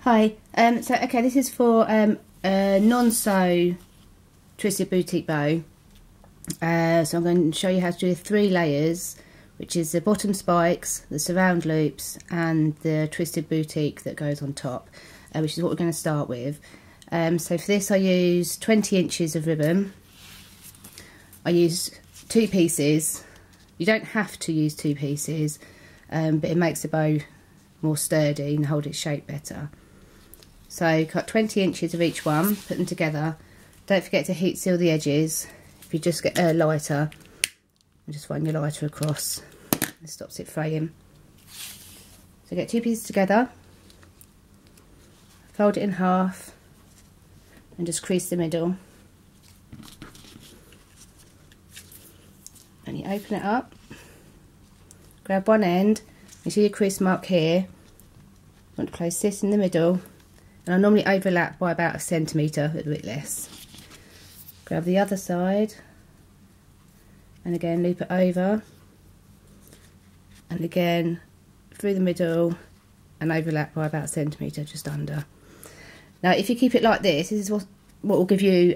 Hi, so okay, this is for a non-sew twisted boutique bow. So I'm going to show you how to do 3 layers, which is the bottom spikes, the surround loops and the twisted boutique that goes on top, which is what we're going to start with. So for this I use 20 inches of ribbon. I use 2 pieces. You don't have to use 2 pieces, but it makes the bow more sturdy and hold its shape better. So cut 20 inches of each one, put them together. Don't forget to heat seal the edges. If you just get a lighter, and just run your lighter across, it stops it fraying. So get 2 pieces together, fold it in half, and just crease the middle. And you open it up, grab one end, you see your crease mark here. You want to place this in the middle. And I normally overlap by about 1 centimetre, a bit less. Grab the other side and again loop it over and again through the middle and overlap by about 1 centimetre, just under. Now if you keep it like this is what will give you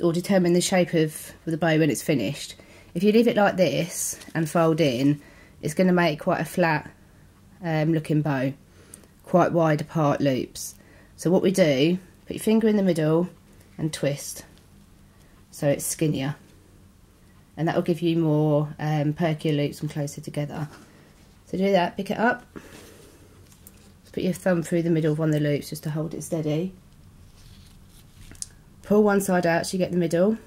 or determine the shape of the bow when it's finished. If you leave it like this and fold in, it's going to make quite a flat looking bow, quite wide apart loops. So what we do, put your finger in the middle and twist so it's skinnier, and that will give you more perkier loops and closer together. So do that, pick it up, just put your thumb through the middle of one of the loops just to hold it steady. Pull one side out so you get the middle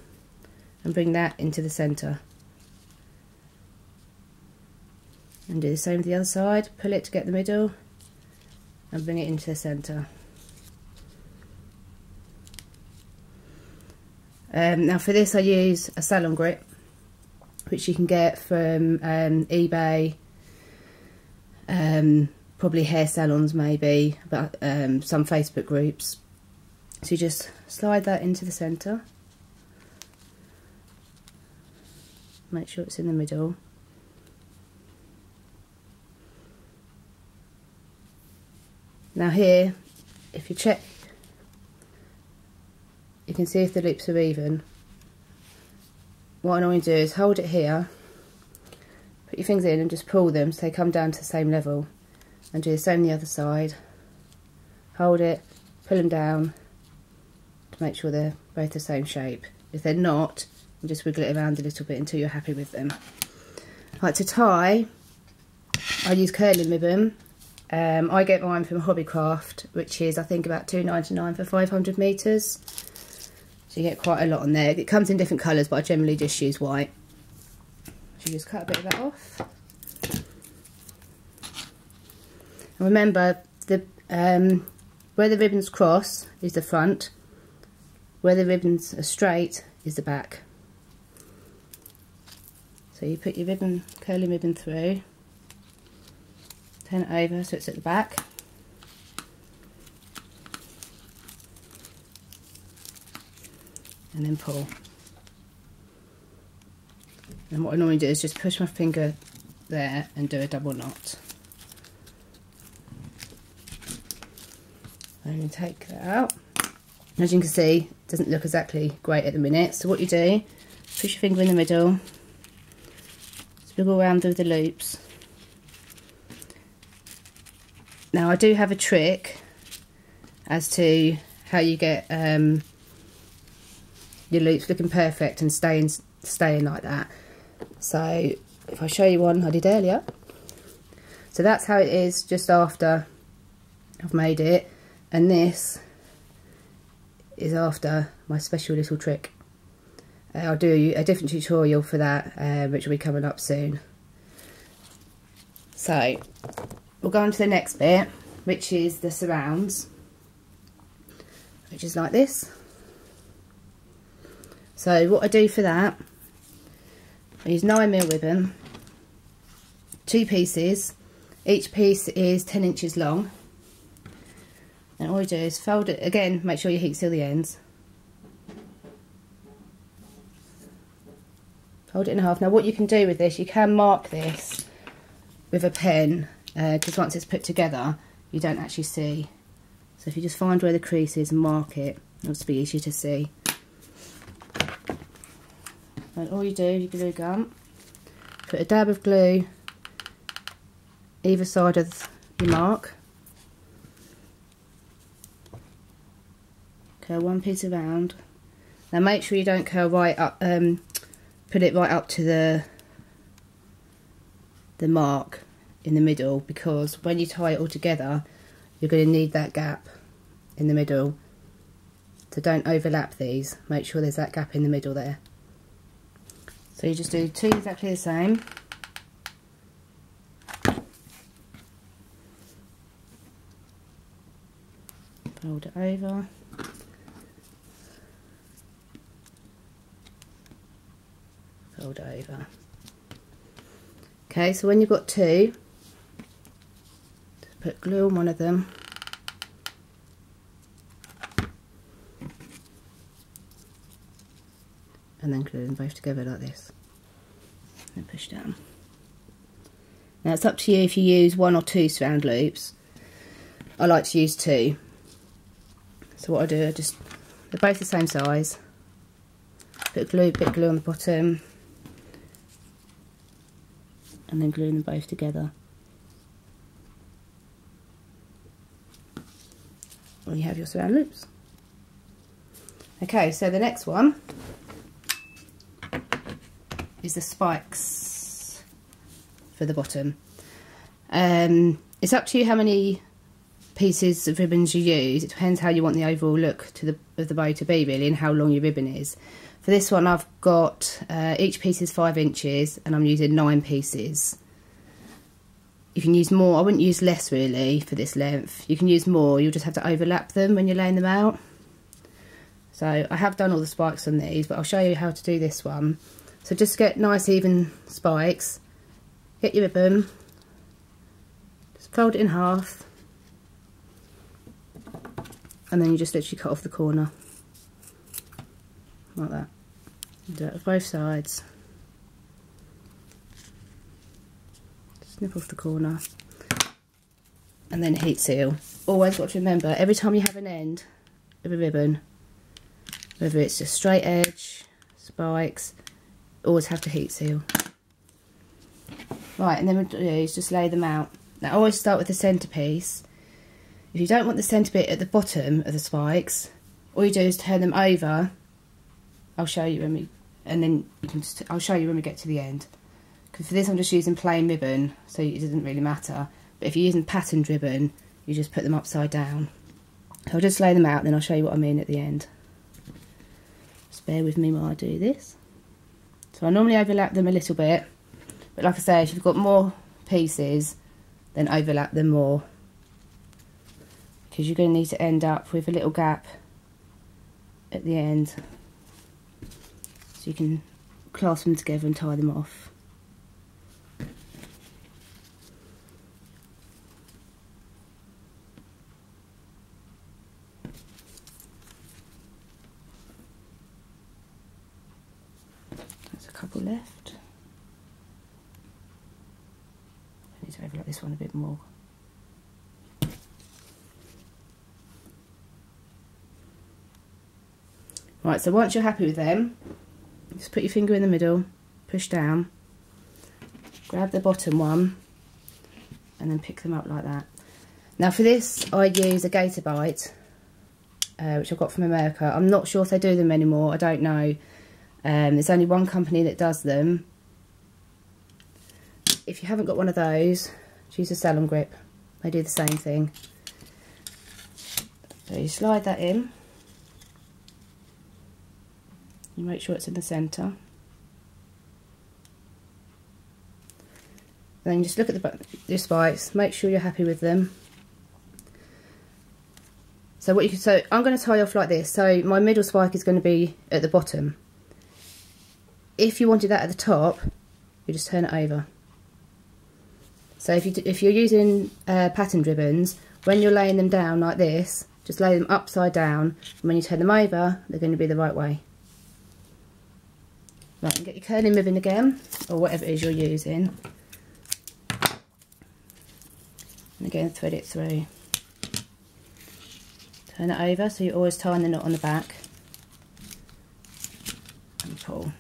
and bring that into the centre. And do the same with the other side, pull it to get the middle and bring it into the centre. Now for this I use a salon grip, which you can get from eBay, probably hair salons maybe, but some Facebook groups. So you just slide that into the centre, make sure it's in the middle. Now here, if you check, you can see if the loops are even. What I normally do is hold it here, put your fingers in and just pull them so they come down to the same level, and do the same on the other side. Hold it, pull them down to make sure they're both the same shape. If they're not, you just wiggle it around a little bit until you're happy with them. Right, to tie, I use curling ribbon. I get mine from Hobbycraft, which is I think about £2.99 for 500 metres. So you get quite a lot on there. It comes in different colours, but I generally just use white. So you just cut a bit of that off. And remember, where the ribbons cross is the front, where the ribbons are straight is the back. So you put your ribbon, curling ribbon through, turn it over so it's at the back. And then pull. And what I normally do is just push my finger there and do a double knot. And you take that out. As you can see, it doesn't look exactly great at the minute. So what you do, push your finger in the middle, wiggle around through the loops. Now I do have a trick as to how you get your loops looking perfect and staying like that. So if I show you one I did earlier, so that's how it is just after I've made it, and this is after my special little trick. I'll do a different tutorial for that, which will be coming up soon. So we'll go on to the next bit, which is the surrounds, which is like this. So what I do for that, I use 9mm ribbon, 2 pieces, each piece is 10 inches long, and all you do is fold it, again make sure you heat seal the ends, fold it in half. Now what you can do with this, you can mark this with a pen, because once it's put together you don't actually see So if you just find where the crease is and mark it, it'll just be easier to see. And all you do, your glue gun, put a dab of glue either side of your mark. Curl one piece around. Now make sure you don't curl right up, put it right up to the mark in the middle, because when you tie it all together you're going to need that gap in the middle. So don't overlap these, make sure there's that gap in the middle there. So you just do two exactly the same. Fold it over. Fold it over. Okay, so when you've got two, just put glue on one of them. And then glue them both together like this. And push down. Now it's up to you if you use 1 or 2 surround loops. I like to use 2. So what I do, they're both the same size. Put bit of glue on the bottom. And then glue them both together. And you have your surround loops. Okay, so the next one is the spikes for the bottom. It's up to you how many pieces of ribbons you use. It depends how you want the overall look of the bow to be, really, and how long your ribbon is. For this one I've got each piece is 5 inches and I'm using 9 pieces. You can use more, I wouldn't use less really for this length. You can use more, you'll just have to overlap them when you're laying them out. So I have done all the spikes on these, but I'll show you how to do this one. So just get nice even spikes, get your ribbon, just fold it in half, and then you just literally cut off the corner, like that. Do it with both sides, snip off the corner, and then heat seal. Always got to remember, every time you have an end of a ribbon, whether it's just straight edge, spikes, always have to heat seal. Right, and then what we'll do is just lay them out. Now I always start with the centrepiece. If you don't want the centre bit at the bottom of the spikes, all you do is turn them over. I'll show you when we, and then you can just, I'll show you when we get to the end. Because for this I'm just using plain ribbon, so it doesn't really matter. But if you're using patterned ribbon, you just put them upside down. So I'll just lay them out, and then I'll show you what I mean at the end. Just bear with me while I do this. So I normally overlap them a little bit, but like I say, if you've got more pieces, then overlap them more, because you're going to need to end up with a little gap at the end, so you can clasp them together and tie them off. Couple left. I need to overlap this one a bit more. Right, so once you're happy with them, just put your finger in the middle, push down, grab the bottom one, and then pick them up like that. Now for this I use a Gator Bite, which I got from America. I'm not sure if they do them anymore, I don't know. There's only one company that does them. If you haven't got one of those, use a Salon Grip. They do the same thing. So you slide that in. You make sure it's in the centre. Then you just look at the spikes, make sure you're happy with them. So what you can, so I'm going to tie off like this. So my middle spike is going to be at the bottom. If you wanted that at the top, you just turn it over. So if you're using patterned ribbons, when you're laying them down like this, just lay them upside down, and when you turn them over, they're going to be the right way. Right, and get your curling ribbon again, or whatever it is you're using. And again, thread it through. Turn it over, so you're always tying the knot on the back. And pull.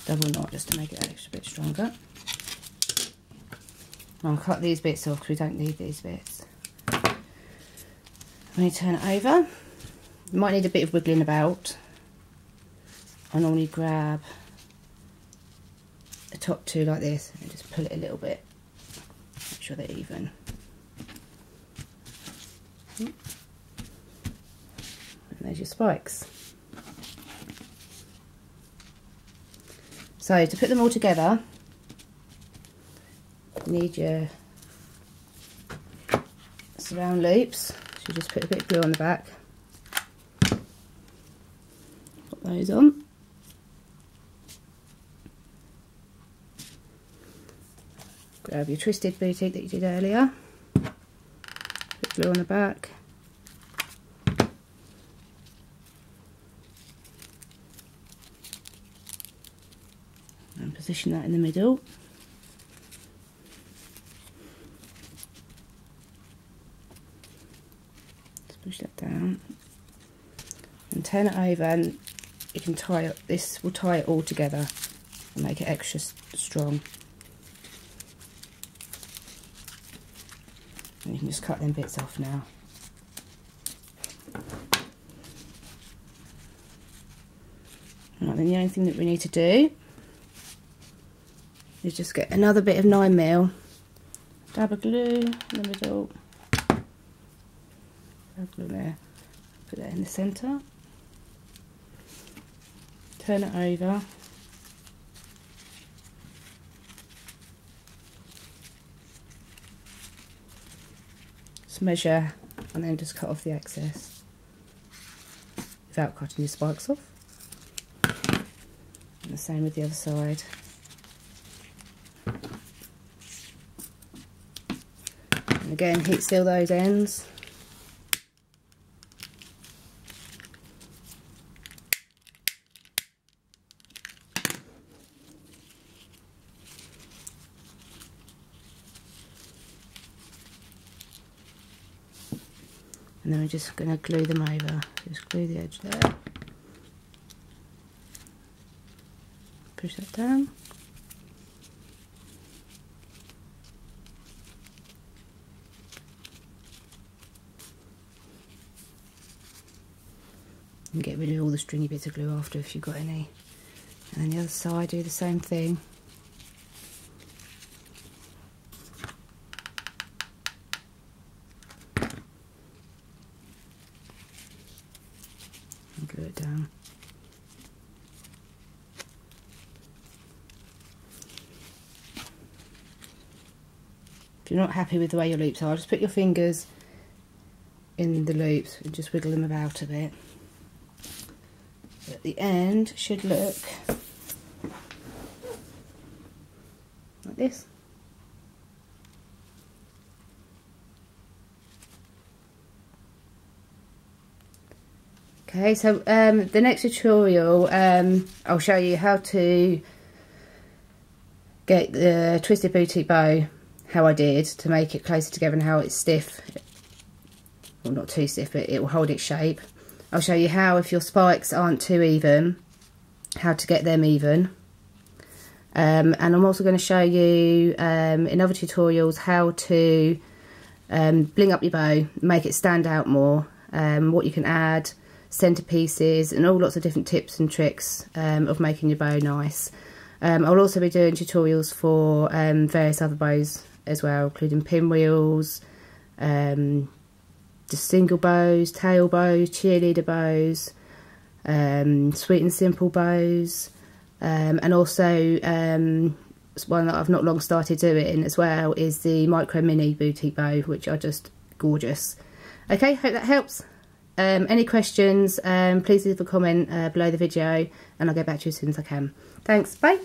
Double knot just to make it an extra bit stronger. I'll cut these bits off because we don't need these bits. When you turn it over, you might need a bit of wiggling about. I normally grab the top two like this and just pull it a little bit. Make sure they're even. And there's your spikes. So to put them all together, you need your surround loops. So you just put a bit of glue on the back. Put those on. Grab your twisted boutique that you did earlier. Put glue on the back. And position that in the middle. Just push that down. And turn it over, and you can tie it, this will tie it all together and make it extra strong. And you can just cut them bits off now. Right, then the only thing that we need to do is just get another bit of 9mm, dab of glue in the middle, dab glue there, put that in the centre, turn it over, just measure and then just cut off the excess without cutting your spikes off. And the same with the other side. And again, heat seal those ends. And then we're just going to glue them over. Just glue the edge there. Push that down. And get rid of all the stringy bits of glue after if you've got any. And then the other side, do the same thing. And glue it down. If you're not happy with the way your loops are, just put your fingers in the loops and just wiggle them about a bit. At the end should look like this. Okay, so the next tutorial I'll show you how to get the twisted boutique bow, how I did, to make it closer together and how it's stiff. Well, not too stiff, but it will hold its shape. I'll show you how, if your spikes aren't too even, how to get them even. And I'm also going to show you in other tutorials how to bling up your bow, make it stand out more, what you can add, centerpieces, and all lots of different tips and tricks of making your bow nice. I'll also be doing tutorials for various other bows as well, including pinwheels, just single bows, tail bows, cheerleader bows, sweet and simple bows, and also one that I've not long started doing as well is the micro mini boutique bow, which are just gorgeous. Okay, hope that helps. Any questions, please leave a comment below the video and I'll get back to you as soon as I can. Thanks, bye.